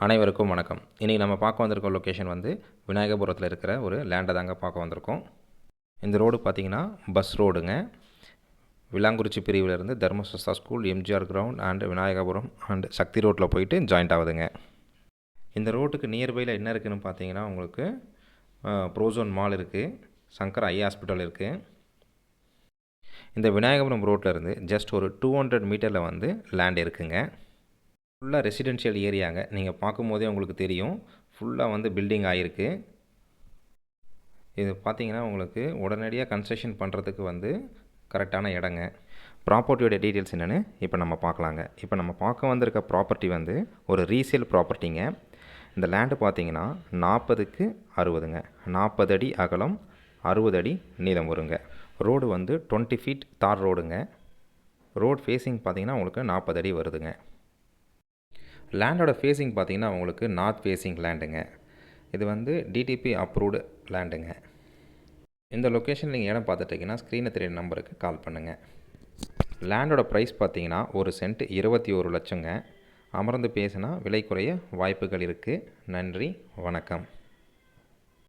அனைவருக்கும் வணக்கம். இன்றைக்கி நம்ம பார்க்க வந்திருக்க லொக்கேஷன் வந்து விநாயகபுரத்தில் இருக்கிற ஒரு லேண்டை தாங்க பார்க்க வந்திருக்கோம். இந்த ரோடு பார்த்திங்கன்னா பஸ் ரோடுங்க. விளாங்குறிச்சி பிரிவிலேருந்து Dharmasastha school, MGR ground and Vinayagapuram and Sakthi ரோட்டில் போயிட்டு ஜாயிண்ட் ஆகுதுங்க. இந்த ரோட்டுக்கு நியர்பையில் என்ன இருக்குதுன்னு பார்த்தீங்கன்னா உங்களுக்கு ப்ரோசோன் மால் இருக்குது, சங்கர் ஐ ஹாஸ்பிட்டல் இருக்குது. இந்த விநாயகபுரம் ரோட்டிலேருந்து ஜஸ்ட் ஒரு 200 மீட்டரில் வந்து லேண்ட் இருக்குங்க. ஃபுல்லாக ரெசிடென்ஷியல் ஏரியாங்க. நீங்கள் பார்க்கும்போதே உங்களுக்கு தெரியும், ஃபுல்லாக வந்து பில்டிங் ஆகிருக்கு. இது பார்த்திங்கன்னா உங்களுக்கு உடனடியாக கன்ஸ்ட்ரக்ஷன் பண்ணுறதுக்கு வந்து கரெக்டான இடங்க. ப்ராப்பர்ட்டியோட டீட்டெயில்ஸ் என்னென்னு இப்போ நம்ம பார்க்கலாங்க. இப்போ நம்ம பார்க்க வந்திருக்க ப்ராப்பர்ட்டி வந்து ஒரு ரீசேல் ப்ராப்பர்ட்டிங்க. இந்த லேண்டு பார்த்திங்கன்னா 40க்கு 60ங்க. 40 அடி அகலம், 60 அடி நீளம் வருங்க. ரோடு வந்து 20 ஃபீட் தார் ரோடுங்க. ரோடு ஃபேஸிங் பார்த்திங்கன்னா உங்களுக்கு 40 அடி வருதுங்க. லேண்டோட ஃபேஸிங் பார்த்திங்கன்னா உங்களுக்கு நார்த் ஃபேஸிங் லேண்டுங்க. இது வந்து டிடிபி அப்ரூவ்டு லேண்டுங்க. இந்த லொக்கேஷன் நீங்கள் இடம் பார்த்துட்டிங்கன்னா ஸ்க்ரீனில் தெரியுற நம்பருக்கு கால் பண்ணுங்கள். லேண்டோட ப்ரைஸ் பார்த்திங்கன்னா ஒரு சென்ட் 21 லட்சங்க. அமர்ந்து பேசினா விலை குறைய வாய்ப்புகள் இருக்குது. நன்றி, வணக்கம்.